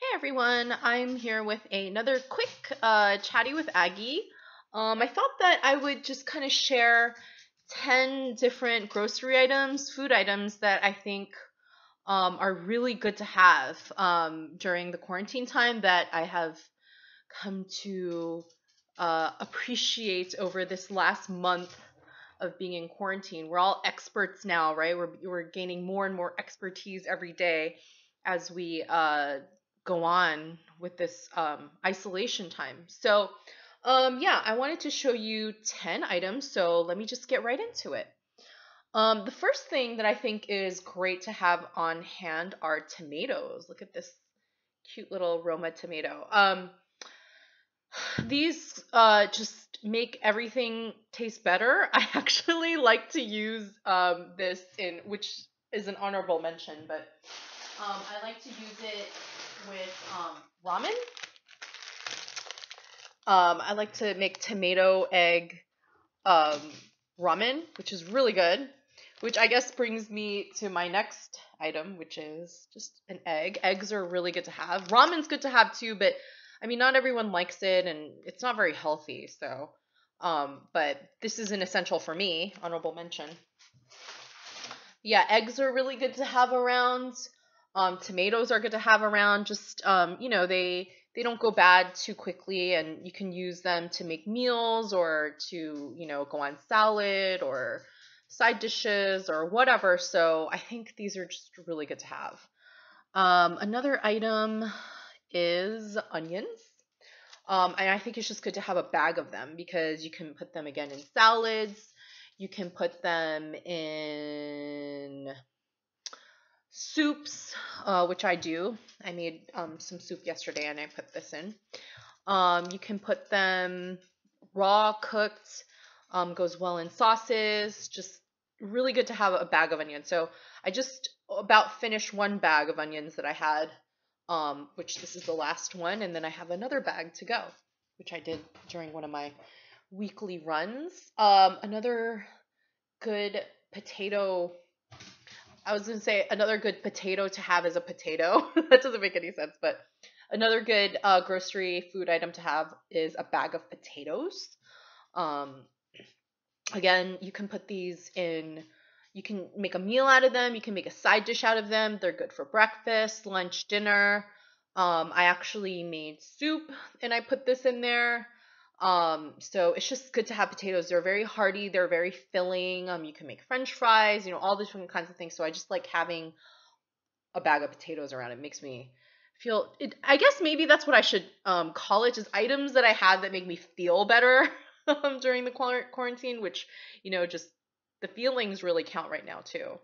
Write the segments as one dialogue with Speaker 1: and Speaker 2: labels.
Speaker 1: Hey everyone, I'm here with another quick chatty with Aggie. I thought that I would just kind of share 10 different grocery items, food items that I think are really good to have during the quarantine time that I have come to appreciate over this last month of being in quarantine. We're all experts now, right? We're gaining more and more expertise every day as we go on with this isolation time. So, yeah, I wanted to show you 10 items. So let me just get right into it. The first thing that I think is great to have on hand are tomatoes. Look at this cute little Roma tomato. These just make everything taste better. I actually like to use this in, which is an honorable mention, but I like to use it with ramen. I like to make tomato egg um, ramen, which is really good. Which I guess brings me to my next item, which is just an egg. Eggs are really good to have. Ramen's good to have too, but I mean, not everyone likes it, and it's not very healthy. So, but this is an essential for me. Honorable mention. Yeah, eggs are really good to have around. Tomatoes are good to have around. Just they don't go bad too quickly, and you can use them to make meals or to go on salad or side dishes or whatever. So I think these are just really good to have. Another item is onions. And I think it's just good to have a bag of them because you can put them again in salads. You can put them in soups, which I do. I made some soup yesterday and I put this in. You can put them raw, cooked, goes well in sauces. Just really good to have a bag of onions. So I just about finished one bag of onions that I had, which this is the last one, and then I have another bag to go, which I did during one of my weekly runs. Another good potato. I was going to say another good potato to have is a potato. That doesn't make any sense, but another good grocery food item to have is a bag of potatoes. Um, Again, you can put these in, you can make a meal out of them, you can make a side dish out of them. They're good for breakfast, lunch, dinner. I actually made soup and I put this in there. So it's just good to have potatoes. They're very hearty, they're very filling. You can make French fries, all different kinds of things. So I just like having a bag of potatoes around. It makes me feel it. I guess maybe that's what I should call it, just items that I have that make me feel better during the quarantine, which just the feelings really count right now too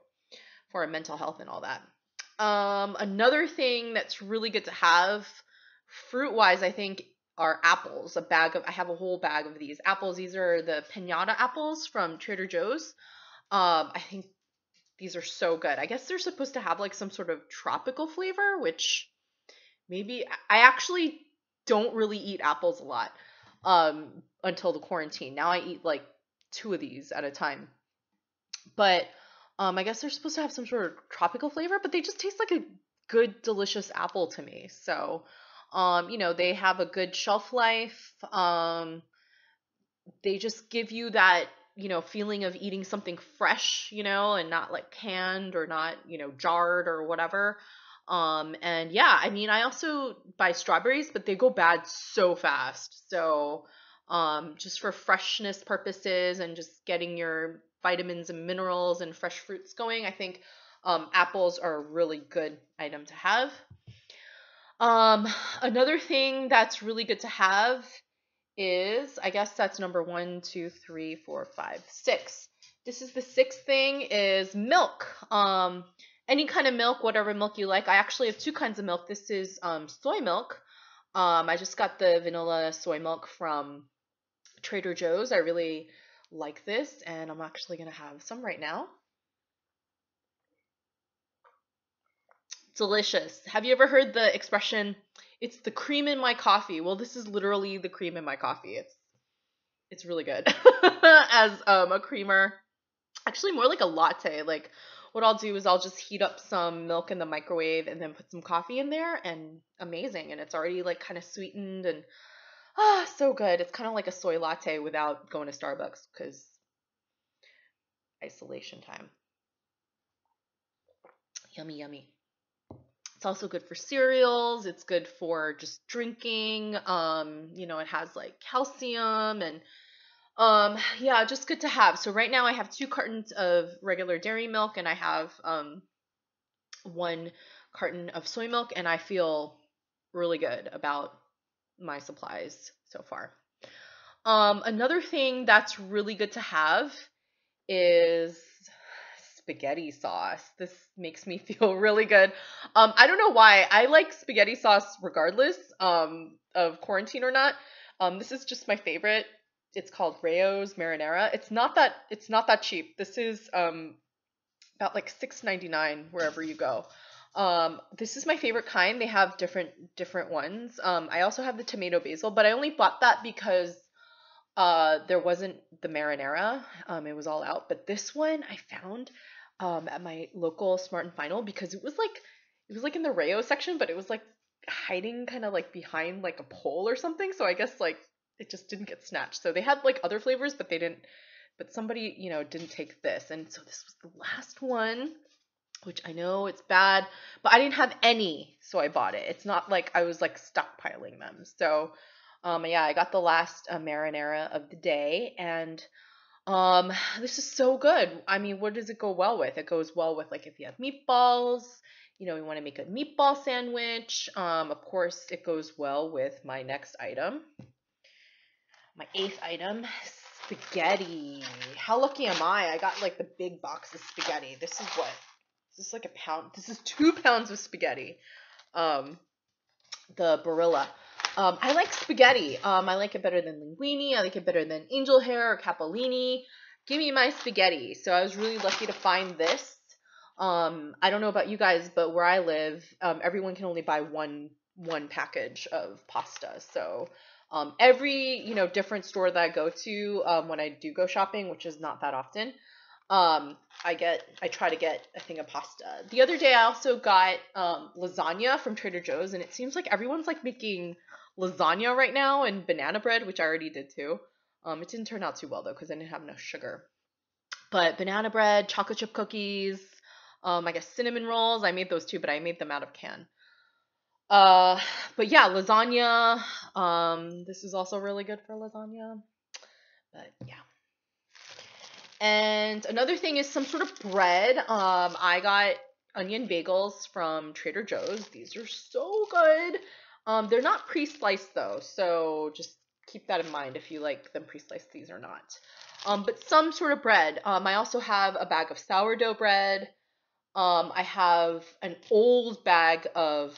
Speaker 1: for our mental health and all that. Another thing that's really good to have fruit wise, I think, are apples. I have a whole bag of these apples. These are the piñata apples from Trader Joe's. I think these are so good. I guess they're supposed to have like some sort of tropical flavor, which maybe I actually don't really eat apples a lot until the quarantine. Now I eat like 2 of these at a time. But I guess they're supposed to have some sort of tropical flavor, but they just taste like a good, delicious apple to me. So, they have a good shelf life. They just give you that, feeling of eating something fresh, and not like canned or not, jarred or whatever. And yeah, I mean, I also buy strawberries, but they go bad so fast. So, just for freshness purposes and just getting your vitamins and minerals and fresh fruits going, I think apples are a really good item to have. Another thing that's really good to have is, I guess that's number 1, 2, 3, 4, 5, 6. This is the sixth thing is milk. Any kind of milk, whatever milk you like. I actually have 2 kinds of milk. This is soy milk. I just got the vanilla soy milk from Trader Joe's. I really like this, and I'm actually gonna have some right now. Delicious. Have you ever heard the expression, "It's the cream in my coffee"? Well, this is literally the cream in my coffee. It's really good as a creamer. Actually, more like a latte. Like what I'll do is I'll just heat up some milk in the microwave and then put some coffee in there, and amazing. And it's already like kind of sweetened and so good. It's kind of like a soy latte without going to Starbucks because isolation time. Yummy, yummy. It's also good for cereals. It's good for just drinking. It has like calcium and yeah, just good to have. So right now I have 2 cartons of regular dairy milk and I have 1 carton of soy milk, and I feel really good about my supplies so far. Another thing that's really good to have is spaghetti sauce. This makes me feel really good. I don't know why. I like spaghetti sauce regardless of quarantine or not. This is just my favorite. It's called Rayo's Marinara. It's not that cheap. This is about like $6.99 wherever you go. This is my favorite kind. They have different ones. I also have the tomato basil, but I only bought that because there wasn't the marinara. It was all out. But this one I found at my local Smart and Final because it was like in the Rayo section, but it was like hiding kind of like behind like a pole or something. So I guess like it just didn't get snatched. So they had like other flavors, but they didn't. But somebody didn't take this, and so this was the last one. Which I know it's bad, but I didn't have any, so I bought it. It's not like I was like stockpiling them. So, yeah, I got the last marinara of the day, and this is so good. I mean, what does it go well with? It goes well with like if you have meatballs, we want to make a meatball sandwich. Of course, it goes well with my next item, my 8th item, spaghetti. How lucky am I? I got like the big box of spaghetti. This is what? This is like a pound. This is 2 pounds of spaghetti. The Barilla. I like spaghetti. I like it better than linguine. I like it better than angel hair or capellini. Give me my spaghetti. So I was really lucky to find this. I don't know about you guys, but where I live, everyone can only buy one package of pasta. So every different store that I go to when I do go shopping, which is not that often, I try to get a thing of pasta. The other day I also got lasagna from Trader Joe's, and it seems like everyone's like making lasagna right now, and banana bread, which I already did too. It didn't turn out too well though because I didn't have enough sugar. But banana bread, chocolate chip cookies, I guess cinnamon rolls. I made those too, but I made them out of can. But yeah, lasagna. This is also really good for lasagna. But yeah. And another thing is some sort of bread. I got onion bagels from Trader Joe's. These are so good. They're not pre-sliced though, so just keep that in mind if you like them pre-sliced. These are not. But some sort of bread. I also have a bag of sourdough bread. I have an old bag of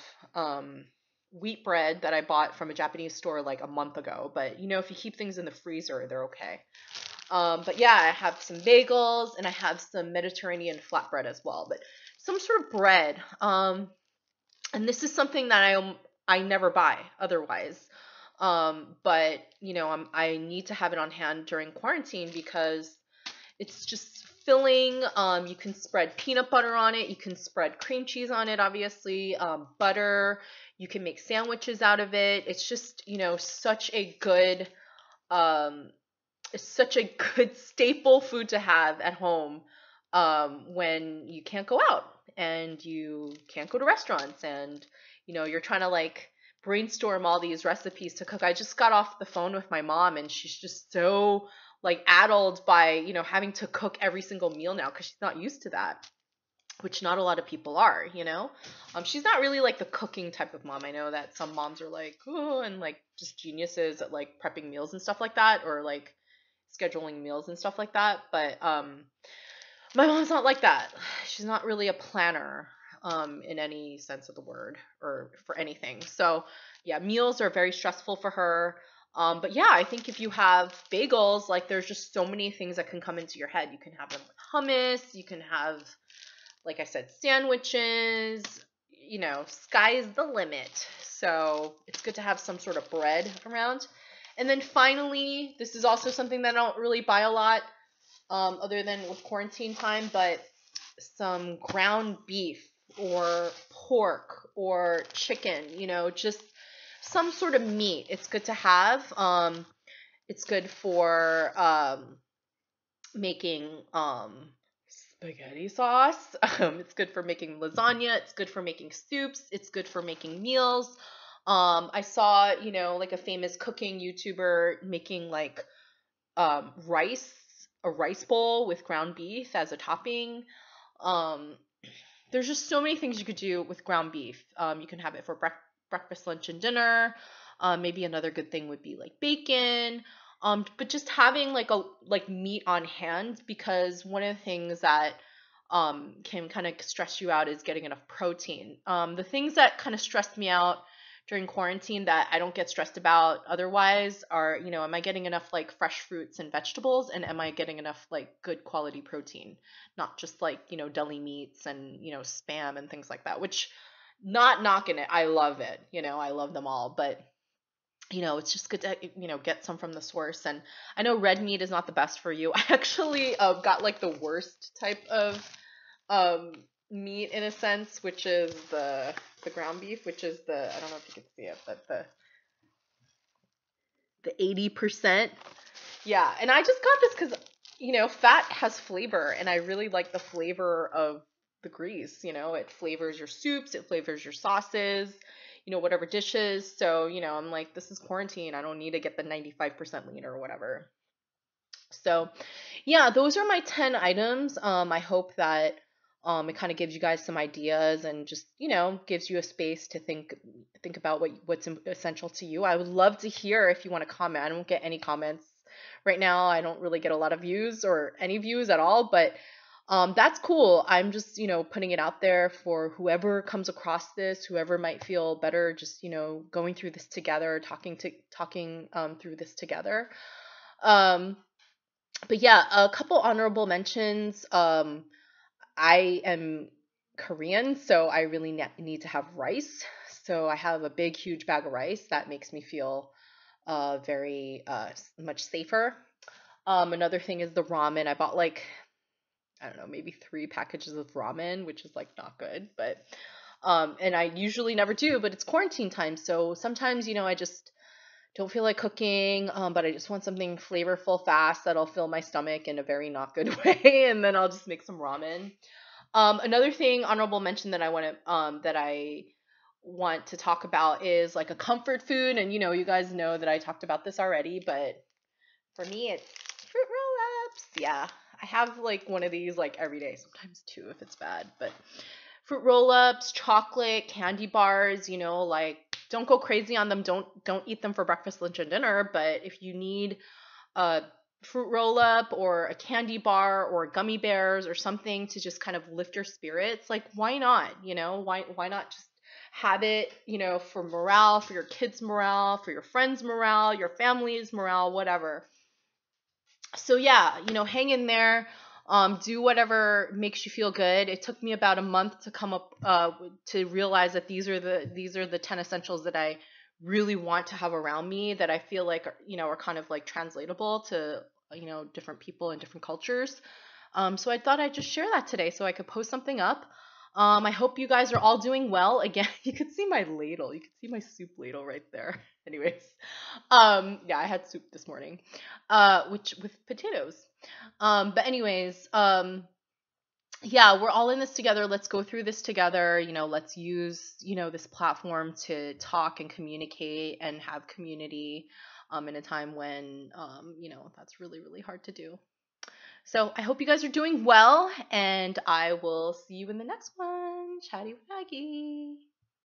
Speaker 1: wheat bread that I bought from a Japanese store like a month ago. But if you keep things in the freezer, they're okay. But yeah, I have some bagels and I have some Mediterranean flatbread as well, but some sort of bread. And this is something that I never buy otherwise. But I need to have it on hand during quarantine because it's just filling. You can spread peanut butter on it. You can spread cream cheese on it, obviously, butter. You can make sandwiches out of it. It's just, such a good, it's such a good staple food to have at home when you can't go out and you can't go to restaurants and you're trying to like brainstorm all these recipes to cook. I just got off the phone with my mom and she's just so like addled by having to cook every single meal now because she's not used to that, which not a lot of people are. She's not really like the cooking type of mom. I know that some moms are like, oh, and like just geniuses at like prepping meals and stuff like that, or like scheduling meals and stuff like that, but my mom's not like that. She's not really a planner in any sense of the word or for anything. So yeah, meals are very stressful for her. But yeah, I think if you have bagels, like there's just so many things that can come into your head. You can have them with hummus, you can have, like I said, sandwiches, sky's the limit. So it's good to have some sort of bread around. And then finally, this is also something that I don't really buy a lot other than with quarantine time, but some ground beef or pork or chicken, just some sort of meat. It's good to have. It's good for making spaghetti sauce. It's good for making lasagna. It's good for making soups. It's good for making meals. I saw, like a famous cooking YouTuber making like rice, a rice bowl with ground beef as a topping. Um, there's just so many things you could do with ground beef. You can have it for breakfast, lunch, and dinner. Maybe another good thing would be like bacon. But just having like meat on hand, because one of the things that can kind of stress you out is getting enough protein. The things that kind of stressed me out during quarantine that I don't get stressed about otherwise are, am I getting enough like fresh fruits and vegetables, and am I getting enough like good quality protein, not just like, deli meats and, spam and things like that, which, not knocking it. I love it. I love them all, but it's just good to, get some from the source. And I know red meat is not the best for you. I actually got like the worst type of meat in a sense, which is the ground beef, which is I don't know if you can see it, but the 80%. Yeah, and I just got this because, fat has flavor, and I really like the flavor of the grease. It flavors your soups, it flavors your sauces, whatever dishes. So, I'm like, this is quarantine. I don't need to get the 95% lean or whatever. So, yeah, those are my 10 items. I hope that it kind of gives you guys some ideas and just, gives you a space to think about what's essential to you. I would love to hear if you want to comment. I don't get any comments right now. I don't really get a lot of views or any views at all, but that's cool. I'm just, putting it out there for whoever comes across this, whoever might feel better, just, going through this together, talking through this together. But yeah, a couple honorable mentions. I am Korean, so I really need to have rice. So I have a big, huge bag of rice that makes me feel very much safer. Another thing is the ramen. I bought like, I don't know, maybe 3 packages of ramen, which is like not good, but and I usually never do, but it's quarantine time, so sometimes, I just don't feel like cooking, but I just want something flavorful, fast, that'll fill my stomach in a very not good way, and then I'll just make some ramen. Another thing, honorable mention that I want to talk about is like a comfort food, and you guys know that I talked about this already, but for me, it's fruit roll-ups. Yeah, I have like one of these like every day, sometimes 2 if it's bad, but fruit roll-ups, chocolate, candy bars, like don't go crazy on them. Don't eat them for breakfast, lunch, and dinner, but if you need a fruit roll-up or a candy bar or gummy bears or something to just kind of lift your spirits, like why not? Why not just have it, for morale, for your kids' morale, for your friends' morale, your family's morale, whatever. So yeah, hang in there. Do whatever makes you feel good. It took me about a month to come up to realize that these are the 10 essentials that I really want to have around me, that I feel like are kind of like translatable to different people and different cultures. So I thought I'd just share that today so I could post something up. I hope you guys are all doing well. Again, you could see my ladle. You could see my soup ladle right there. Anyways, yeah, I had soup this morning, which with potatoes. But anyways, yeah, we're all in this together. Let's go through this together. Let's use, this platform to talk and communicate and have community, in a time when, that's really, really hard to do. So I hope you guys are doing well, and I will see you in the next one. Chatty with Aggie.